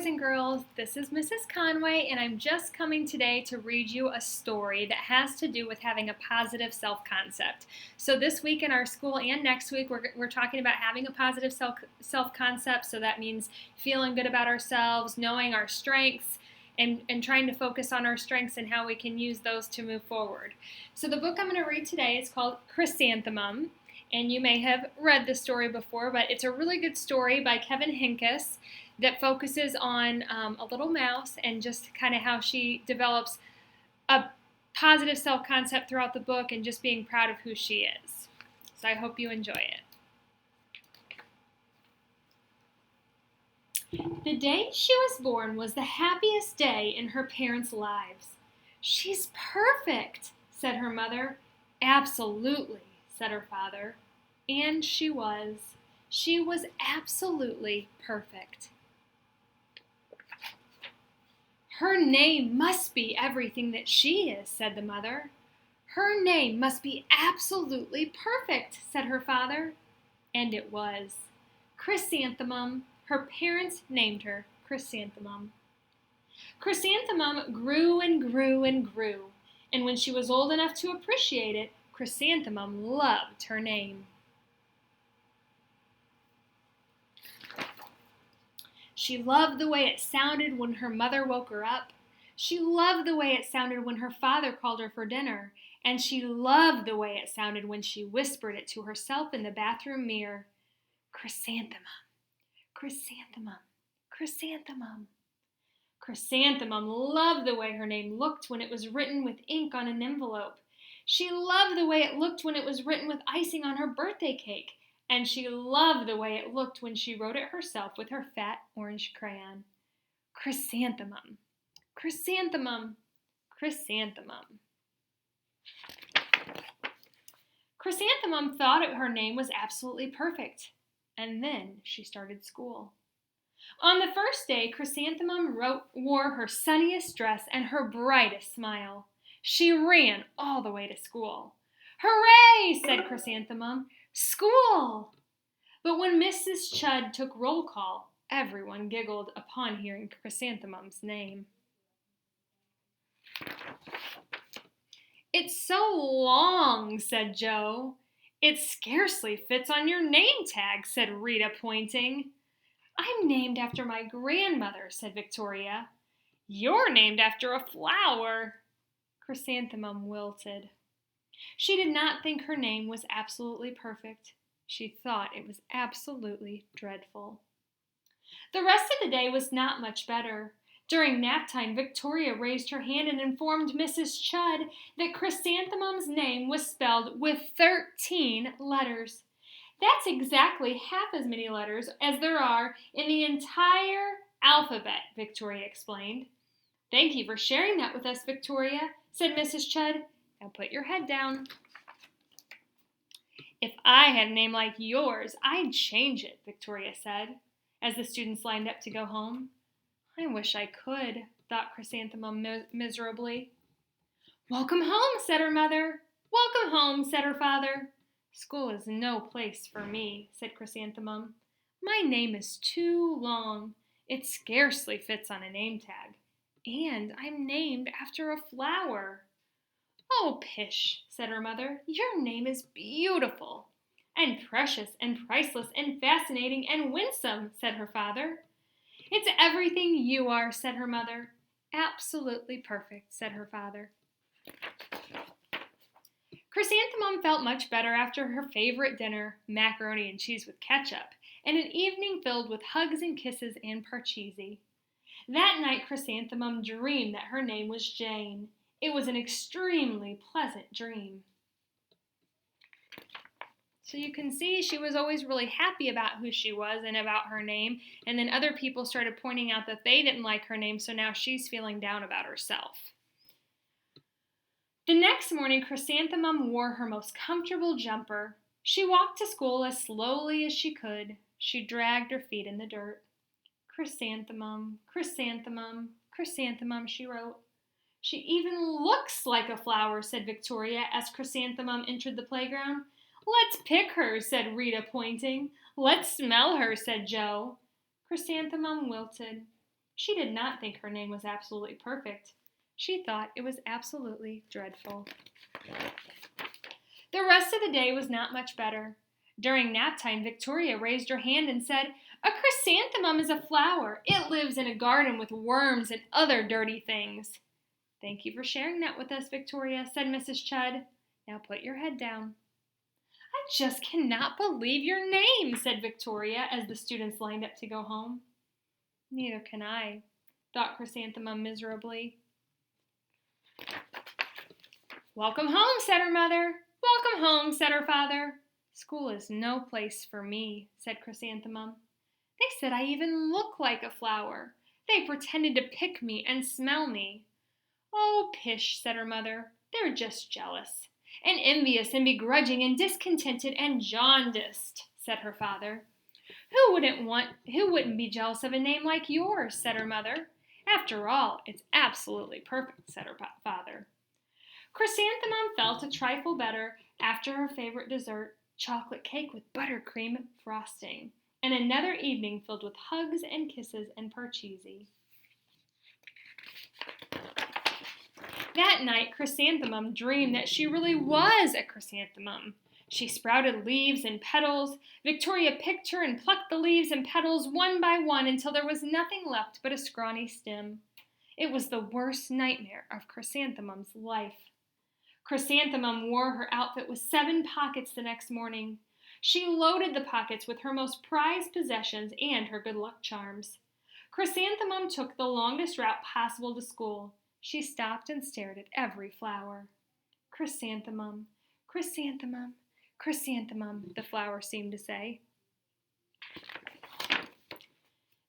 boys and girls, this is Mrs. Conway, and I'm just coming today to read you a story that has to do with having a positive self-concept. So this week in our school and next week, we're talking about having a positive self-concept. So that means feeling good about ourselves, knowing our strengths, and trying to focus on our strengths and how we can use those to move forward. So the book I'm going to read today is called Chrysanthemum. And you may have read the story before, but it's a really good story by Henkes that focuses on a little mouse and just kind of how she develops a positive self-concept throughout the book and just being proud of who she is. So I hope you enjoy it. The day she was born was the happiest day in her parents' lives. "She's perfect," said her mother. "Absolutely," said her father. And she was. She was absolutely perfect. "Her name must be everything that she is," said the mother. "Her name must be absolutely perfect," said her father. And it was. Chrysanthemum. Her parents named her Chrysanthemum. Chrysanthemum grew and grew and grew, and when she was old enough to appreciate it, Chrysanthemum loved her name. She loved the way it sounded when her mother woke her up. She loved the way it sounded when her father called her for dinner. And she loved the way it sounded when she whispered it to herself in the bathroom mirror. Chrysanthemum, chrysanthemum, chrysanthemum. Chrysanthemum loved the way her name looked when it was written with ink on an envelope. She loved the way it looked when it was written with icing on her birthday cake. And she loved the way it looked when she wrote it herself with her fat orange crayon. Chrysanthemum, chrysanthemum, chrysanthemum. Chrysanthemum thought her name was absolutely perfect. And then she started school. On the first day, Chrysanthemum wore her sunniest dress and her brightest smile. She ran all the way to school. "Hooray!" said Chrysanthemum. "School!" But when Mrs. Chudd took roll call, everyone giggled upon hearing Chrysanthemum's name. "It's so long," said Joe. "It scarcely fits on your name tag," said Rita, pointing. "I'm named after my grandmother," said Victoria. "You're named after a flower." Chrysanthemum wilted. She did not think her name was absolutely perfect. She thought it was absolutely dreadful. The rest of the day was not much better. During nap time, Victoria raised her hand and informed Mrs. Chudd that Chrysanthemum's name was spelled with 13 letters. "That's exactly half as many letters as there are in the entire alphabet," Victoria explained. "Thank you for sharing that with us, Victoria," said Mrs. Chudd. "Now put your head down." "If I had a name like yours, I'd change it," Victoria said, as the students lined up to go home. "I wish I could," thought Chrysanthemum miserably. "Welcome home," said her mother. "Welcome home," said her father. "School is no place for me," said Chrysanthemum. "My name is too long. It scarcely fits on a name tag. And I'm named after a flower." "Oh, pish," said her mother. "Your name is beautiful." "And precious and priceless and fascinating and winsome," said her father. "It's everything you are," said her mother. "Absolutely perfect," said her father. Chrysanthemum felt much better after her favorite dinner, macaroni and cheese with ketchup, and an evening filled with hugs and kisses and parcheesi. That night Chrysanthemum dreamed that her name was Jane. It was an extremely pleasant dream. So you can see she was always really happy about who she was and about her name, and then other people started pointing out that they didn't like her name, so now she's feeling down about herself. The next morning, Chrysanthemum wore her most comfortable jumper. She walked to school as slowly as she could. She dragged her feet in the dirt. "Chrysanthemum, chrysanthemum, chrysanthemum," she wrote. "She even looks like a flower," said Victoria as Chrysanthemum entered the playground. "Let's pick her," said Rita, pointing. "Let's smell her," said Joe. Chrysanthemum wilted. She did not think her name was absolutely perfect. She thought it was absolutely dreadful. The rest of the day was not much better. During nap time, Victoria raised her hand and said, "A chrysanthemum is a flower. It lives in a garden with worms and other dirty things." "Thank you for sharing that with us, Victoria," said Mrs. Chudd. "Now put your head down." "I just cannot believe your name," said Victoria as the students lined up to go home. "Neither can I," thought Chrysanthemum miserably. "Welcome home," said her mother. "Welcome home," said her father. "School is no place for me," said Chrysanthemum. "They said I even look like a flower. They pretended to pick me and smell me." "Oh, pish," said her mother. "They're just jealous. And envious and begrudging and discontented and jaundiced," said her father. Who wouldn't be jealous of a name like yours?" said her mother. "After all, it's absolutely perfect," said her father. Chrysanthemum felt a trifle better after her favorite dessert, chocolate cake with buttercream frosting, and another evening filled with hugs and kisses and parcheesi. That night, Chrysanthemum dreamed that she really was a chrysanthemum. She sprouted leaves and petals. Victoria picked her and plucked the leaves and petals one by one until there was nothing left but a scrawny stem. It was the worst nightmare of Chrysanthemum's life. Chrysanthemum wore her outfit with 7 pockets the next morning. She loaded the pockets with her most prized possessions and her good luck charms. Chrysanthemum took the longest route possible to school. She stopped and stared at every flower. "Chrysanthemum, chrysanthemum, chrysanthemum," the flower seemed to say.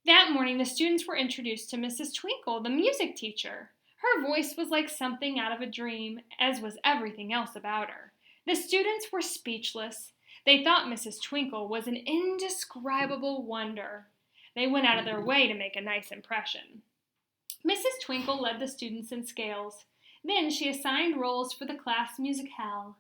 That morning, the students were introduced to Mrs. Twinkle, the music teacher. Her voice was like something out of a dream, as was everything else about her. The students were speechless. They thought Mrs. Twinkle was an indescribable wonder. They went out of their way to make a nice impression. Mrs. Twinkle led the students in scales. Then she assigned roles for the class musicale.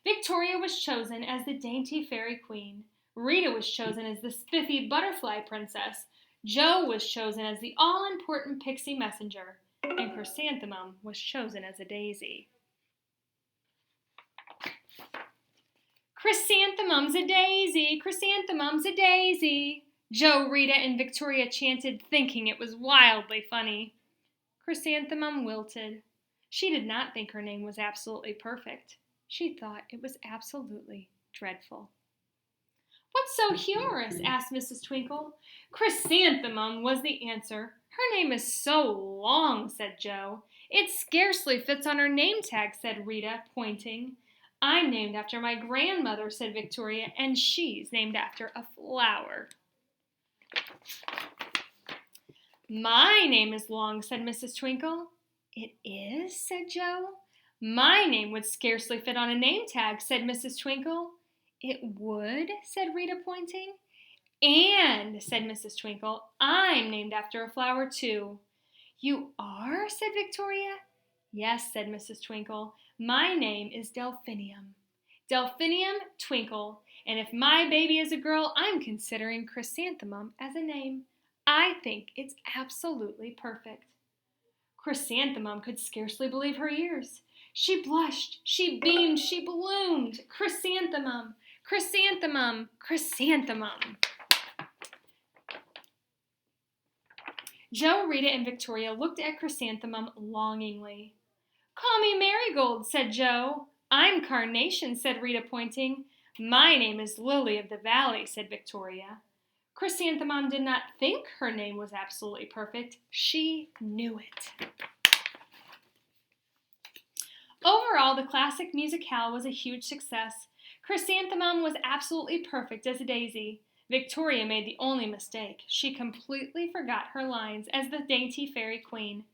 Victoria was chosen as the dainty fairy queen. Rita was chosen as the spiffy butterfly princess. Jo was chosen as the all-important pixie messenger. And Chrysanthemum was chosen as a daisy. "Chrysanthemum's a daisy, chrysanthemum's a daisy," Jo, Rita, and Victoria chanted, thinking it was wildly funny. Chrysanthemum wilted. She did not think her name was absolutely perfect. She thought it was absolutely dreadful. "What's so humorous?" asked Mrs. Twinkle. "Chrysanthemum," was the answer. "Her name is so long," said Jo. "It scarcely fits on her name tag," said Rita, pointing. "I'm named after my grandmother," said Victoria, "and she's named after a flower." "My name is long," said Mrs. Twinkle. "It is?" said Jo. "My name would scarcely fit on a name tag," said Mrs. Twinkle. "It would?" said Rita, pointing. "And," said Mrs. Twinkle, "I'm named after a flower, too." "You are?" said Victoria. "Yes," said Mrs. Twinkle. "My name is Delphinium. Delphinium Twinkle. And if my baby is a girl, I'm considering Chrysanthemum as a name. I think it's absolutely perfect." Chrysanthemum could scarcely believe her ears. She blushed, she beamed, she bloomed. Chrysanthemum, chrysanthemum, chrysanthemum. Jo, Rita, and Victoria looked at Chrysanthemum longingly. "Call me Marigold," said Jo. "I'm Carnation," said Rita, pointing. "My name is Lily of the Valley," said Victoria. Chrysanthemum did not think her name was absolutely perfect. She knew it. Overall, the classic musicale was a huge success. Chrysanthemum was absolutely perfect as a daisy. Victoria made the only mistake. She completely forgot her lines as the dainty fairy queen.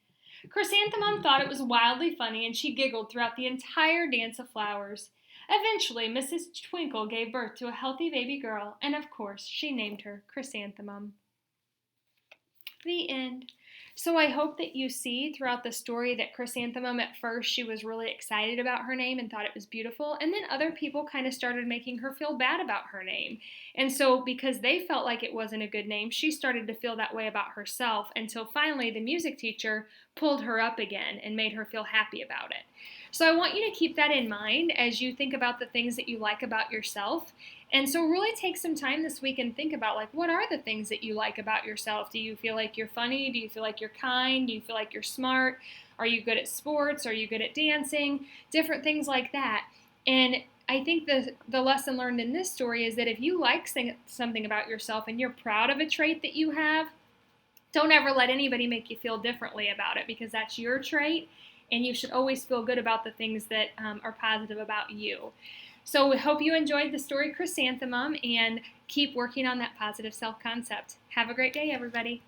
Chrysanthemum thought it was wildly funny, and she giggled throughout the entire dance of flowers. Eventually, Mrs. Twinkle gave birth to a healthy baby girl, and of course, she named her Chrysanthemum. The end. So I hope that you see throughout the story that Chrysanthemum, at first, she was really excited about her name and thought it was beautiful. And then other people kind of started making her feel bad about her name. And so because they felt like it wasn't a good name, she started to feel that way about herself until finally the music teacher pulled her up again and made her feel happy about it. So I want you to keep that in mind as you think about the things that you like about yourself. And so really take some time this week and think about, like, what are the things that you like about yourself? Do you feel like you're funny? Do you feel like you're kind? Do you feel like you're smart? Are you good at sports? Are you good at dancing? Different things like that. And I think the lesson learned in this story is that if you like something about yourself and you're proud of a trait that you have, don't ever let anybody make you feel differently about it, because that's your trait, and you should always feel good about the things that are positive about you. So we hope you enjoyed the story Chrysanthemum and keep working on that positive self-concept. Have a great day, everybody.